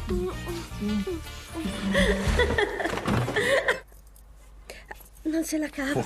Non ce la cavo.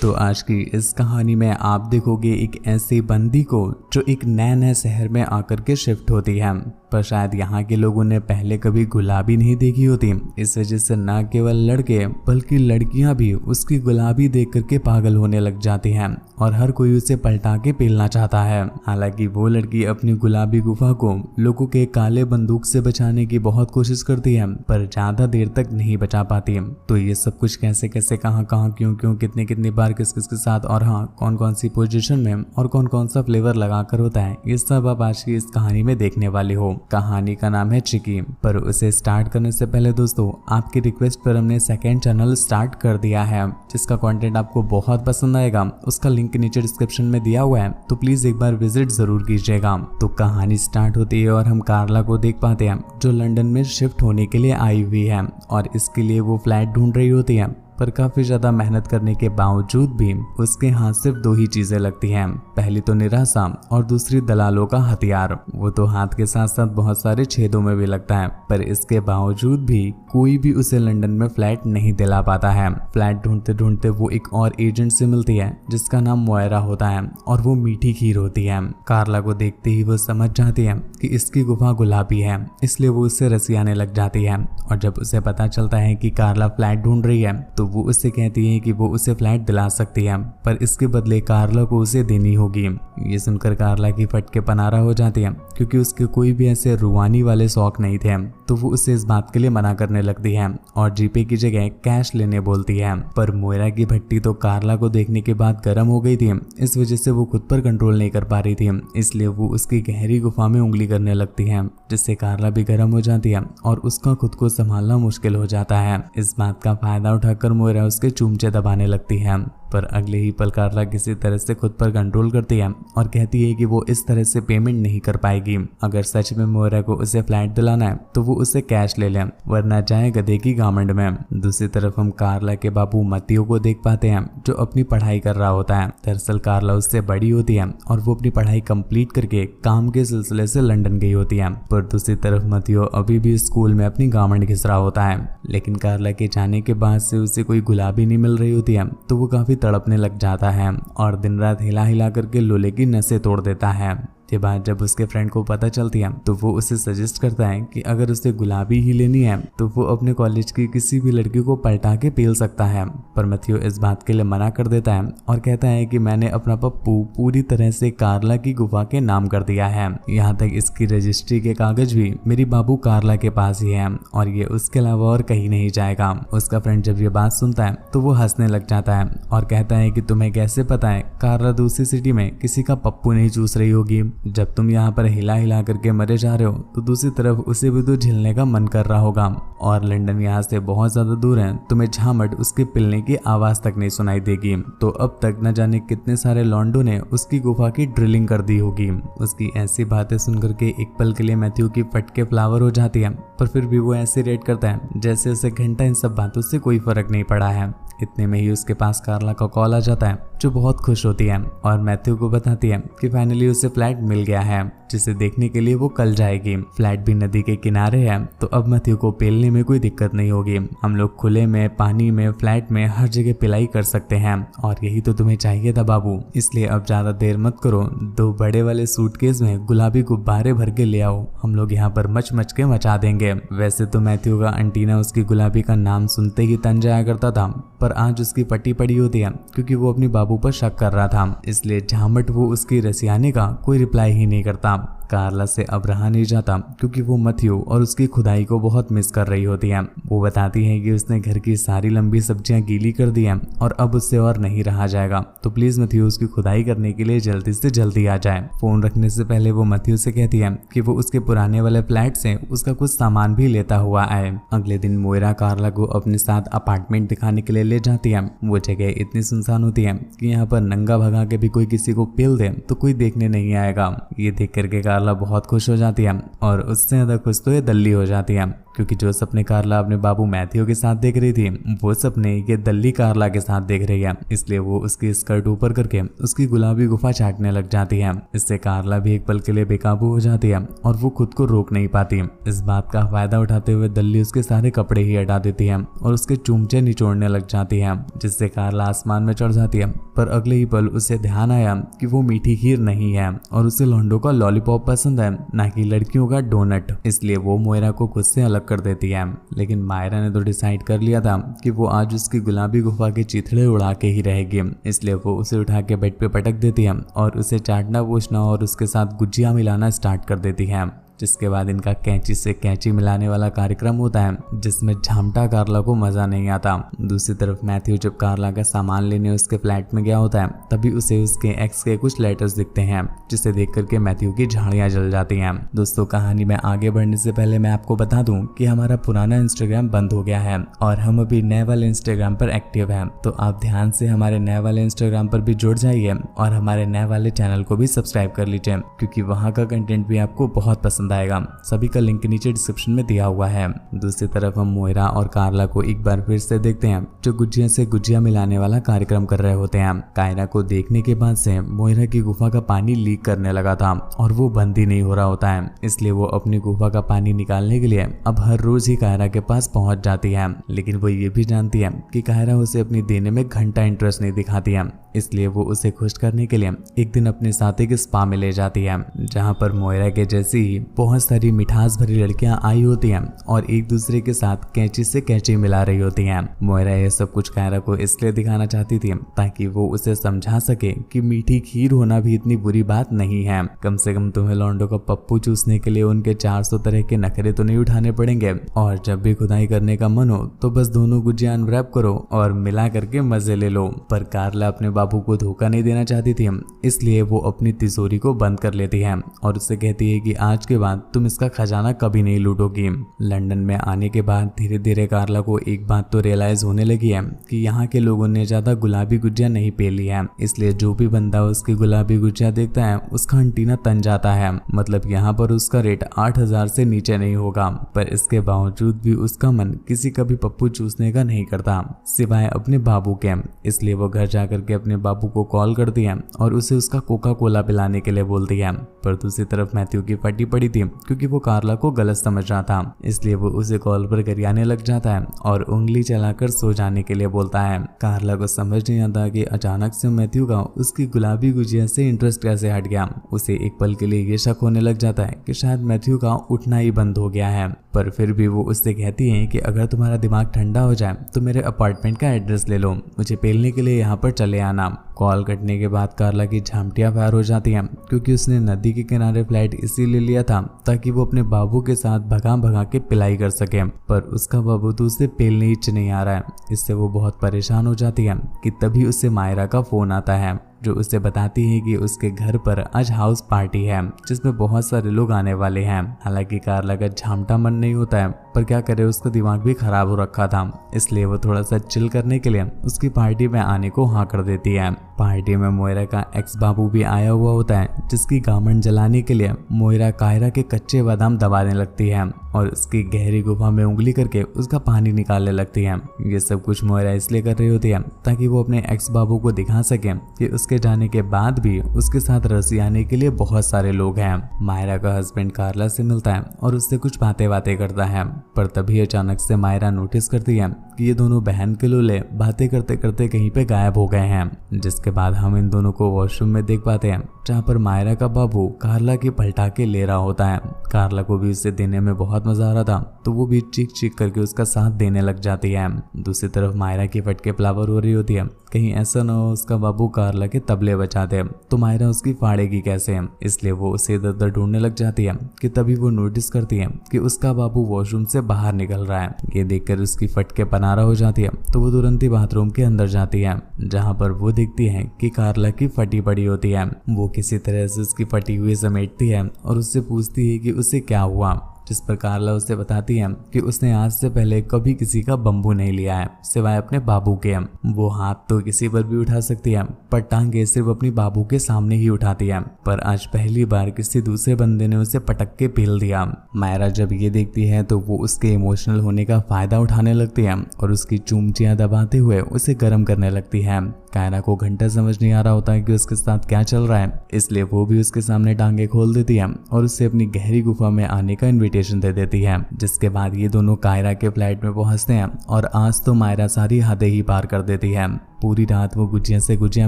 तो आज की इस कहानी में आप देखोगे एक ऐसे बंदी को जो एक नए नए शहर में आकर के शिफ्ट होती है, पर शायद यहाँ के लोगों ने पहले कभी गुलाबी नहीं देखी होती। इस वजह से न केवल लड़के बल्कि लड़कियां भी उसकी गुलाबी देख करके पागल होने लग जाती हैं और हर कोई उसे पलटा के पेलना चाहता है। हालांकि वो लड़की अपनी गुलाबी गुफा को लोगों के काले बंदूक से बचाने की बहुत कोशिश करती है, पर ज्यादा देर तक नहीं बचा पाती। तो ये सब कुछ कैसे कैसे, कहाँ कहाँ, क्यों क्यों, कितनी कितनी बार, किस किस के साथ, और हाँ कौन कौन सी पोजीशन में और कौन कौन सा फ्लेवर लगाकर होता है, ये सब आप आज की इस कहानी में देखने वाले हो। कहानी का नाम है ट्रिकी। पर उसे स्टार्ट करने से पहले दोस्तों, आपकी रिक्वेस्ट पर हमने सेकंड चैनल स्टार्ट कर दिया है, जिसका कंटेंट आपको बहुत पसंद आएगा। उसका लिंक नीचे डिस्क्रिप्शन में दिया हुआ है, तो प्लीज एक बार विजिट जरूर कीजिएगा। तो कहानी स्टार्ट होती है और हम कार्ला को देख पाते हैं जो लंदन में शिफ्ट होने के लिए आई हुई है और इसके लिए वो फ्लैट ढूंढ रही होती है। पर काफी ज्यादा मेहनत करने के बावजूद भी उसके हाथ सिर्फ दो ही चीजें लगती हैं, पहली तो निराशा और दूसरी दलालों का हथियार। वो तो हाथ के साथ साथ बहुत सारे छेदों में भी लगता है, पर इसके बावजूद भी कोई भी उसे लंदन में फ्लैट नहीं दिला पाता है। फ्लैट ढूंढते ढूंढते वो एक और एजेंट से मिलती है जिसका नाम मोयरा होता है और वो मीठी खीर होती है। कार्ला को देखते ही वो समझ जाती है कि इसकी गुफा गुलाबी है, इसलिए वो उससे रसियाने लग जाती है। और जब उसे पता चलता है कि कार्ला फ्लैट ढूंढ रही है तो वो उससे कहती है कि वो उसे फ्लैट दिला सकती है, पर इसके बदले कार्ला को उसे देनी होगी। ये सुनकर कार्ला की फटके पनारा हो जाती है, क्योंकि उसके कोई भी ऐसे रुआनी वाले शौक नहीं थे। तो वो उसे इस बात के लिए मना करने लगती है और जीपे की जगह कैश लेने बोलती है। पर मोयरा की भट्टी तो कार्ला को देखने के बाद गर्म हो गई थी, इस वजह से वो खुद पर कंट्रोल नहीं कर पा रही थी, इसलिए वो उसकी गहरी गुफा में उंगली करने लगती है, जिससे कार्ला भी गर्म हो जाती है और उसका खुद को संभालना मुश्किल हो जाता है। इस बात का फायदा उठाकर मोयरा उसके चूमचे दबाने लगती है, पर अगले ही पल कार्ला किसी तरह से खुद पर कंट्रोल करती है और कहती है कि वो इस तरह से पेमेंट नहीं कर पाएगी। अगर सच में मोयरा को उसे फ्लैट दिलाना है तो वो उसे कैश ले ले, वरना जाए गधे की गामंड में। दूसरी तरफ हम कार्ला के बाबू मतियो को देख पाते हैं जो अपनी पढ़ाई कर रहा होता है। दरअसल कार्ला उससे बड़ी होती है और वो अपनी पढ़ाई कंप्लीट करके काम के सिलसिले से लंदन गई होती है। पर दूसरी तरफ मतियो अभी भी स्कूल में अपनी गामंड घिस रहा होता है, लेकिन कार्ला के जाने के बाद से उसे कोई गुलाबी नहीं मिल रही होती है, तो वो काफी तड़पने लग जाता है और दिन रात हिला हिला करके लोले की नसें तोड़ देता है। के बाद जब उसके फ्रेंड को पता चलती है तो वो उसे सजेस्ट करता है कि अगर उसे गुलाबी ही लेनी है तो वो अपने कॉलेज की किसी भी लड़की को पलटा के पेल सकता है। पर मैथ्यू इस बात के लिए मना कर देता है और कहता है कि मैंने अपना पप्पू पूरी तरह से कार्ला की गुफा के नाम कर दिया है, यहाँ तक इसकी रजिस्ट्री के कागज भी मेरी बाबू कार्ला के पास ही है और ये उसके अलावा और कहीं नहीं जाएगा। उसका फ्रेंड जब ये बात सुनता है तो वो हंसने लग जाता है और कहता है कि तुम्हें कैसे पता है कार्ला दूसरी सिटी में किसी का पप्पू नहीं चूस रही होगी। जब तुम यहाँ पर हिला हिला करके मरे जा रहे हो तो दूसरी तरफ उसे भी तो झेलने का मन कर रहा होगा और लंदन यहाँ से बहुत ज्यादा दूर है, तुम्हें झामट उसके पिलने की आवाज तक नहीं सुनाई देगी। तो अब तक न जाने कितने सारे लॉन्डो ने उसकी गुफा की ड्रिलिंग कर दी होगी। उसकी ऐसी बातें सुनकर के एक पल के लिए मैथ्यू की फटके फ्लावर हो जाती है, पर फिर भी वो ऐसे रेट करता है जैसे उसे घंटा इन सब बातों से कोई फर्क नहीं पड़ा है। इतने में ही उसके पास कार्ला का कॉल आ जाता है जो बहुत खुश होती है और मैथ्यू को बताती है कि फाइनली उसे फ्लैट मिल गया है, जिसे देखने के लिए वो कल जाएगी। फ्लैट भी नदी के किनारे है तो अब मैथ्यू को पेलने में कोई दिक्कत नहीं होगी। हम लोग खुले में, पानी में, फ्लैट में हर जगह पिलाई कर सकते हैं और यही तो तुम्हें चाहिए था बाबू, इसलिए अब ज्यादा देर मत करो, 2 बड़े वाले सूटकेस में गुलाबी गुब्बारे भर के ले आओ, हम लोग यहाँ पर मच मच के मचा देंगे। वैसे तो मैथ्यू का अंटीना उसकी गुलाबी का नाम सुनते ही तन जाया करता था, पर आज उसकी पट्टी पड़ी होती है क्योंकि वो अपनी बाबू पर शक कर रहा था, इसलिए झामट वो उसकी रसियाने का कोई रिप्लाई ही नहीं करता। कार्ला से अब रहा नहीं जाता क्योंकि वो मैथ्यू और उसकी खुदाई को बहुत मिस कर रही होती है। वो बताती है कि उसने घर की सारी लंबी सब्जियां गीली कर दी हैं और अब उससे और नहीं रहा जाएगा, तो प्लीज मैथ्यू उसकी खुदाई करने के लिए जल्दी से जल्दी आ जाए। फोन रखने से पहले वो मैथ्यू से कहती है कि वो उसके पुराने वाले फ्लैट से उसका कुछ सामान भी लेता हुआ आए। अगले दिन मोयरा कार्ला को अपने साथ अपार्टमेंट दिखाने के लिए ले जाती है। वो जगह इतनी सुनसान होती है कि यहाँ पर नंगा भगा के भी कोई किसी को पेल दे तो कोई देखने नहीं आएगा। ये देख करके कार्ला बहुत खुश हो जाती है और उससे ज्यादा खुश तो ये दल्ली हो जाती है। क्योंकि जो सपने कार्ला अपने बाबू मैथ्यू के साथ देख रही थी वो सपने ये दल्ली कार्ला के साथ देख रही है। इसलिए वो उसकी स्कर्ट ऊपर करके उसकी गुलाबी गुफा चाटने लग जाती है। इससे कार्ला भी एक पल के लिए बेकाबू हो जाती है और वो खुद को रोक नहीं पाती। इस बात का फायदा उठाते हुए दल्ली उसके सारे कपड़े ही हटा देती है और उसके चूमचे निचोड़ने लग जाती है, जिससे कार्ला आसमान में चढ़ जाती है। पर अगले ही पल उसे ध्यान आया कि वो मीठी खीर नहीं है और उसे लौंडों का लॉलीपॉप पसंद है, ना कि लड़कियों का डोनट। इसलिए वो मोयरा को खुद से अलग कर देती है। लेकिन मायरा ने तो डिसाइड कर लिया था कि वो आज उसकी गुलाबी गुफा के चिथड़े उड़ा के ही रहेगी। इसलिए वो उसे उठा के बेड पे पटक देती है और उसे चाटना पूछना और उसके साथ गुजिया मिलाना स्टार्ट कर देती है। जिसके बाद इनका कैंची से कैंची मिलाने वाला कार्यक्रम होता है, जिसमें झामटा कार्ला को मजा नहीं आता। दूसरी तरफ मैथ्यू जब कार्ला का सामान लेने उसके फ्लैट में गया होता है तभी उसे उसके एक्स के कुछ लेटर्स दिखते हैं, जिसे देख करके मैथ्यू की झाड़ियां जल जाती हैं। दोस्तों, कहानी में आगे बढ़ने से पहले मैं आपको बता दूं कि हमारा पुराना इंस्टाग्राम बंद हो गया है और हम अभी नए वाले इंस्टाग्राम पर एक्टिव हैं। तो आप ध्यान से हमारे नए वाले इंस्टाग्राम पर भी जुड़ जाइए और हमारे नए वाले चैनल को भी सब्सक्राइब कर लीजिए, क्योंकि वहाँ का कंटेंट भी आपको बहुत पसंद आएगा। सभी का लिंक नीचे डिस्क्रिप्शन में दिया हुआ है। दूसरी तरफ हम मोयरा और कार्ला को एक बार फिर से देखते हैं, जो गुजिया से गुजिया मिलाने वाला कार्यक्रम कर रहे होते हैं। कायरा को देखने के बाद से मोयरा की गुफा का पानी लीक करने लगा था और वो बंद ही नहीं हो रहा होता है। इसलिए वो अपनी गुफा का पानी निकालने के लिए अब हर रोज ही कायरा के पास पहुंच जाती है। लेकिन वो ये भी जानती है कि कायरा उसे अपनी देने में घंटा इंटरेस्ट नहीं दिखाती है। इसलिए वो उसे खुश करने के लिए एक दिन अपने साथ एक स्पा में ले जाती है, जहाँ पर मोयरा के जैसी ही बहुत सारी मिठास भरी लड़कियां आई होती हैं और एक दूसरे के साथ कैंची से कैंची मिला रही होती हैं। मोयरा ये सब कुछ कायरा को इसलिए दिखाना चाहती थी ताकि वो उसे समझा सके कि मीठी खीर होना भी इतनी बुरी बात नहीं है। कम से कम तुम्हें लौंडों का पप्पू चूसने के लिए उनके 400 तरह के नखरे तो नहीं उठाने पड़ेंगे, और जब भी खुदाई करने का मन हो तो बस दोनों गुजिया अनवैप करो और मिला करके मजे ले लो। पर कार्ला अपने बाबू को धोखा नहीं देना चाहती थी, इसलिए वो अपनी तिजोरी को बंद कर लेती है और उससे कहती है कि आज के बाद तुम इसका खजाना कभी नहीं लूटोगी। लंदन में आने के बाद धीरे धीरे कार्ला को एक बात तो रियलाइज होने लगी है कि यहाँ के लोगों ने ज्यादा गुलाबी गुजिया नहीं पी ली है। इसलिए जो भी बंदा उसकी गुलाबी गुजिया देखता है उसका अंटीना तन जाता है। मतलब यहाँ पर उसका रेट 8000 से नीचे नहीं होगा। पर इसके बावजूद भी उसका मन किसी का भी पप्पू चूसने का नहीं करता, सिवाय अपने बाबू के। इसलिए वो घर जाकर के अपने बाबू को कॉल करती है और उसे उसका कोका कोला पिलाने के लिए बोलती है। पर दूसरी तरफ मैथ्यू की फटी पड़ी थी, क्योंकि वो कार्ला को गलत समझ रहा था। इसलिए वो उसे कॉल पर गरियाने लग जाता है और उंगली चलाकर सो जाने के लिए बोलता है। कार्ला को समझ नहीं आता कि अचानक से मैथ्यू का उसकी गुलाबी गुजिया से इंटरेस्ट कैसे हट गया। उसे एक पल के लिए ये शक होने लग जाता है कि शायद मैथ्यू का उठना ही बंद हो गया है। पर फिर भी वो उससे कहती है कि अगर तुम्हारा दिमाग ठंडा हो जाए तो मेरे अपार्टमेंट का एड्रेस ले लो, मुझे पेलने के लिए यहाँ पर चले आना। कॉल कटने के बाद कार्ला की झामटियां फायर हो जाती हैं, क्योंकि उसने नदी के किनारे फ्लैट इसीलिए लिया था ताकि वो अपने बाबू के साथ भगा भगा के पिलाई कर सके। पर उसका बाबू तो उसे पेलने ही नहीं आ रहा है। इससे वो बहुत परेशान हो जाती है कि तभी उसे मायरा का फोन आता है, जो उसे बताती है कि उसके घर पर आज हाउस पार्टी है जिसमें बहुत सारे लोग आने वाले हैं। हालांकि कार्ला का झामटा मन नहीं होता है, पर क्या करे, उसका दिमाग भी खराब हो रखा था। इसलिए वो थोड़ा सा चिल करने के लिए उसकी पार्टी में आने को हाँ कर देती है। पार्टी में मोयरा का एक्स बाबू भी आया हुआ होता है, जिसकी गामन जलाने के लिए मोयरा कायरा के कच्चे बादाम दबाने लगती है और उसकी गहरी गुफा में उंगली करके उसका पानी निकालने लगती है। ये सब कुछ मोयरा इसलिए कर रही होती है ताकि वो अपने एक्स बाबू को दिखा सके कि उसके जाने के बाद भी उसके साथ रसियाने के लिए बहुत सारे लोग हैं। मायरा का हस्बैंड कार्ला से मिलता है और उससे कुछ बातें करता है। पर तभी अचानक से मायरा नोटिस करती है कि ये दोनों बहन के लोले बातें करते करते कहीं पे गायब हो गए हैं। जिसके बाद हम इन दोनों को वॉशरूम में देख पाते हैं, जहाँ पर मायरा का बाबू कार्ला की पलटा के ले रहा होता है। कार्ला को भी उसे देने में बहुत मजा आ रहा था, तो वो भी चीख चीख करके उसका साथ देने लग जाती है। दूसरी तरफ मायरा की फटके फ्लावर हो रही होती है, कहीं ऐसा ना हो उसका बाबू कार्ला के तबले बजा दे तो मायरा उसकी फाड़ेगी कैसे। इसलिए वो उसे इधर उधर ढूंढने लग जाती है कि तभी वो नोटिस करती है कि उसका बाबू वॉशरूम से बाहर निकल रहा है। ये देखकर उसकी फटके पनारा हो जाती है, तो वो तुरंत ही बाथरूम के अंदर जाती है, जहाँ पर वो देखती है कि कार्ला की फटी पड़ी होती है। वो किसी तरह से उसकी फटी हुई समेटती है और उससे पूछती है कि उसे क्या हुआ। जिस पर कार्ला उसे बताती है कि उसने आज से पहले कभी किसी का बम्बू नहीं लिया है सिवाय अपने बाबू के। वो हाथ तो किसी पर भी उठा सकती है पर टांगे सिर्फ अपनी बाबू के सामने ही उठाती है, पर आज पहली बार किसी दूसरे बंदे ने उसे पटक के पेल दिया। मायरा जब ये देखती है तो वो उसके इमोशनल होने का फायदा उठाने लगती है और उसकी चूमचियां दबाते हुए उसे गर्म करने लगती है। कायरा को घंटा समझ नहीं आ रहा होता है कि उसके साथ क्या चल रहा है, इसलिए वो भी उसके सामने टांगे खोल देती है और उससे अपनी गहरी गुफा में आने का इनविटेशन दे देती है। जिसके बाद ये दोनों कायरा के फ्लैट में पहुंचते हैं और आज तो मायरा सारी हदें ही पार कर देती है। पूरी रात वो गुजिया से गुजिया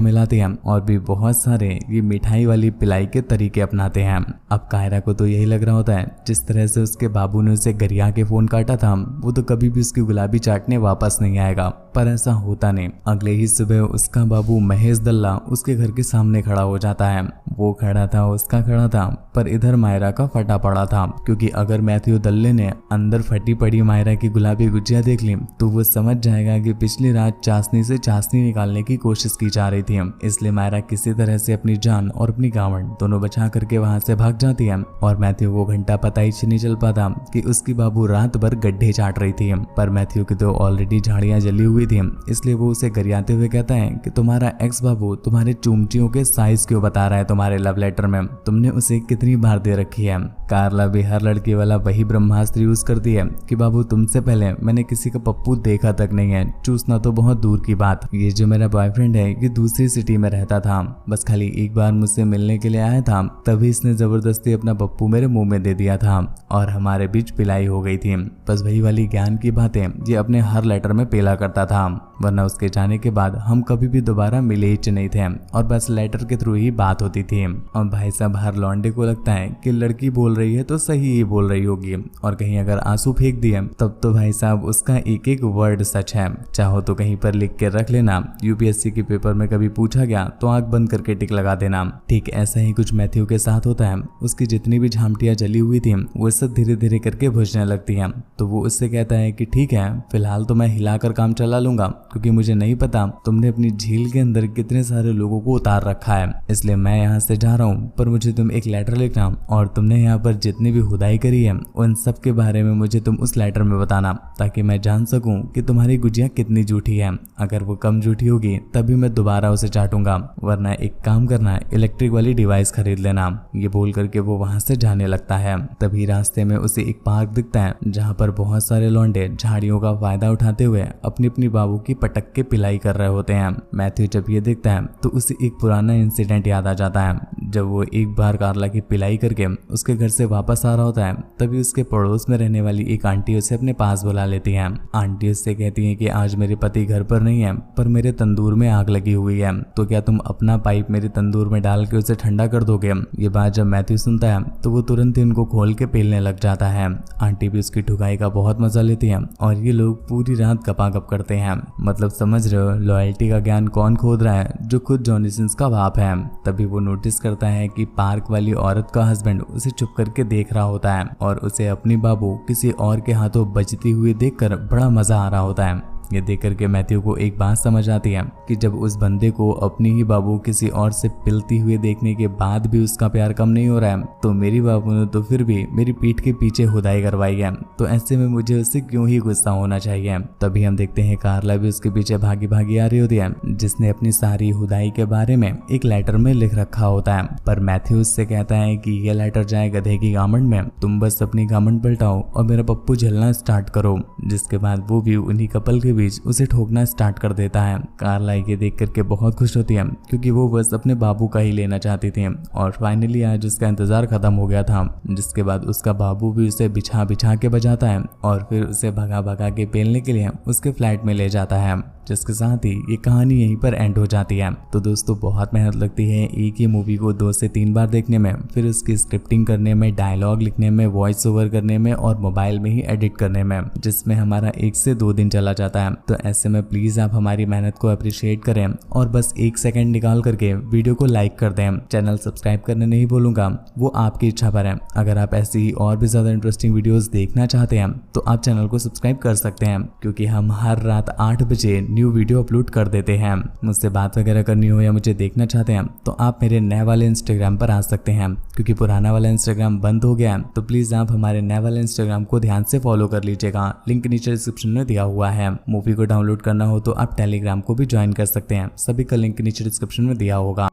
मिलाती है और भी बहुत सारे ये मिठाई वाली पिलाई के तरीके अपनाते हैं। अब कायरा को तो यही लग रहा होता है जिस तरह से उसके बाबू ने उसे गरिया के फोन काटा था वो तो कभी भी उसकी गुलाबी चाटने वापस नहीं आएगा, पर ऐसा होता नहीं। अगले ही सुबह उसका बाबू महेश दल्ला उसके घर के सामने खड़ा हो जाता है। वो खड़ा था, उसका खड़ा था, पर इधर मायरा का फटा पड़ा था, क्योंकि अगर मैथ्यू दल्ले ने अंदर फटी पड़ी मायरा की गुलाबी गुजिया देख ली तो वो समझ जाएगा कि पिछली रात चाशनी से चाशनी निकालने की कोशिश की जा रही थी। इसलिए मायरा किसी तरह से अपनी जान और अपनी गावंड दोनों बचा करके वहां से भाग जाती है और मैथ्यू को घंटा पता ही नहीं चल पाता कि उसकी बाबू रात भर गड्ढे चाट रही थी। पर मैथ्यू की तो ऑलरेडी झाड़ियां जली हुई थी, इसलिए वो उसे गरियाते हुए कहता है कि तुम्हारा एक्स बाबू तुम्हारे चूमचियों के साइज क्यों बता रहा है तुम्हारे लव लेटर में, तुमने उसे कितनी बार दे रखी है। कार्ला भी हर लड़की वाला वही ब्रह्मास्त्र यूज करती है कि बाबू तुमसे पहले मैंने किसी का पप्पू देखा तक नहीं है, चूसना तो बहुत दूर की बात। ये जो मेरा बॉयफ्रेंड है ये दूसरी सिटी में रहता था, बस खाली एक बार मुझसे मिलने के लिए आया था, तभी इसने जबरदस्ती अपना पप्पू मेरे मुंह में दे दिया था और हमारे बीच पिलाई हो गई थी। बस वही वाली ज्ञान की बातें ये अपने हर लेटर में पेला करता था, वरना उसके जाने के बाद हम कभी भी दोबारा मिले ही नहीं थे और बस लेटर के थ्रू ही बात होती थी। और भाई साहब हर लौंडे को लगता है कि लड़की बोल रही है तो सही ही बोल रही होगी, और कहीं अगर आंसू फेंक दिए तब तो भाई साहब उसका एक एक वर्ड सच है। चाहो तो कहीं पर लिख के रख लेना, यूपीएससी के पेपर में कभी पूछा गया तो आंख बंद करके टिक लगा देना। ठीक ऐसा ही कुछ मैथ्यू के साथ होता है। उसकी जितनी भी झामटियां जली हुई थी वो सब धीरे धीरे करके बुझने लगती हैं, तो वो उससे कहता है कि ठीक है फिलहाल तो मैं हिलाकर काम चला लूंगा, क्योंकि मुझे नहीं पता तुमने अपनी झील के अंदर कितने सारे लोगों को उतार रखा है, इसलिए मैं यहाँ से जा रहा हूँ, पर मुझे तुम एक लेटर लिखना और तुमने यहाँ पर जितनी भी खुदाई करी है उन सब के बारे में मुझे तुम उस लेटर में बताना, ताकि मैं जान सकूं कि तुम्हारी गुजिया कितनी झूठी है। अगर वो कम झूठी होगी तभी मैं दोबारा उसे चाटूंगा, वरना एक काम करना इलेक्ट्रिक वाली डिवाइस खरीद लेना। ये बोल करके वो वहां से जाने लगता है। तभी रास्ते में उसे एक पार्क दिखता है जहाँ पर बहुत सारे लौंडे झाड़ियों का फायदा उठाते हुए अपनी अपनी बाबू की पटक के पिलाई कर रहे होते हैं। मैथ्यू जब ये देखता है तो उसे एक पुराना इंसिडेंट याद आ जाता है, जब वो एक बार कार्ला की पिलाई करके उसके घर से वापस आ रहा होता है, तभी उसके पड़ोस में रहने वाली एक आंटी उसे अपने पास बुला लेती है। आंटी उससे कहती है कि आज मेरे पति घर पर नहीं है, पर मेरे तंदूर में आग लगी हुई है, तो क्या तुम अपना पाइप मेरे तंदूर में डाल के उसे ठंडा कर दोगे। ये बात जब मैथ्यू सुनता है तो वो तुरंत ही उनको खोल के पेलने लग जाता है। आंटी भी उसकी ठुकाई का बहुत मजा लेती है और ये लोग पूरी रात गपागप करते हैं। मतलब समझ रहे हो लॉयल्टी का ज्ञान कौन खोद रहा है, जो खुद जॉनी सिंस का बाप है। तभी वो नोटिस करता है कि पार्क वाली औरत का हस्बैंड उसे चुप करके देख रहा होता है और उसे अपनी बाबू किसी और के हाथों बचती हुई देखकर बड़ा मजा आ रहा होता है। ये देख करके मैथ्यू को एक बात समझ आती है कि जब उस बंदे को अपनी ही बाबू किसी और से पिलती हुए देखने के बाद भी उसका प्यार कम नहीं हो रहा है, तो मेरी बाबू ने तो फिर भी मेरी पीठ के पीछे खुदाई करवाई है, तो ऐसे में मुझे उससे क्यों ही गुस्सा होना चाहिए। तभी हम देखते हैं कार्ला भी उसके पीछे भागी भागी आ रही होती है, जिसने अपनी सारी खुदाई के बारे में एक लेटर में लिख रखा होता है। पर मैथ्यू उससे कहता है कि ये लेटर जाए गधे की गामंड में, तुम बस अपनी गामंड पलटाओ और मेरा पप्पू झलना स्टार्ट करो। जिसके बाद वो भी उन्हीं कपल के बीच उसे ठोकना स्टार्ट कर देता है। कार्ला ये देख करके बहुत खुश होती है, क्योंकि वो बस अपने बाबू का ही लेना चाहती थी और फाइनली आज उसका इंतजार खत्म हो गया था। जिसके बाद उसका बाबू भी उसे बिछा बिछा के बजाता है और फिर उसे भगा भगा के पेलने के लिए उसके फ्लैट में ले जाता है। जिसके साथ ही ये कहानी यहीं पर एंड हो जाती है। तो दोस्तों बहुत मेहनत लगती है एक ही मूवी को 2 से 3 बार देखने में, फिर उसकी स्क्रिप्टिंग करने में, डायलॉग लिखने में, वॉइस ओवर करने में और मोबाइल में ही एडिट करने में, जिसमें हमारा 1 से 2 दिन चला जाता है। तो ऐसे में प्लीज आप हमारी मेहनत को अप्रिशिएट करें और बस 1 सेकंड निकाल करके वीडियो को लाइक कर दें। चैनल सब्सक्राइब करने नहीं बोलूंगा, वो आपकी इच्छा पर है। अगर आप ऐसी ही और भी ज्यादा इंटरेस्टिंग वीडियोस देखना चाहते हैं तो आप चैनल को सब्सक्राइब कर सकते हैं, क्योंकि हम हर रात 8 बजे न्यू वीडियो अपलोड कर देते हैं। मुझसे बात वगैरह करनी हो या मुझे देखना चाहते हैं तो आप मेरे नए वाले इंस्टाग्राम पर आ सकते हैं, क्योंकि पुराना वाला इंस्टाग्राम बंद हो गया है। तो प्लीज आप हमारे नए वाले इंस्टाग्राम को ध्यान से फॉलो कर लीजिएगा, लिंक नीचे डिस्क्रिप्शन में दिया हुआ है। मूवी को डाउनलोड करना हो तो आप टेलीग्राम को भी ज्वाइन कर सकते हैं, सभी का लिंक नीचे डिस्क्रिप्शन में दिया होगा।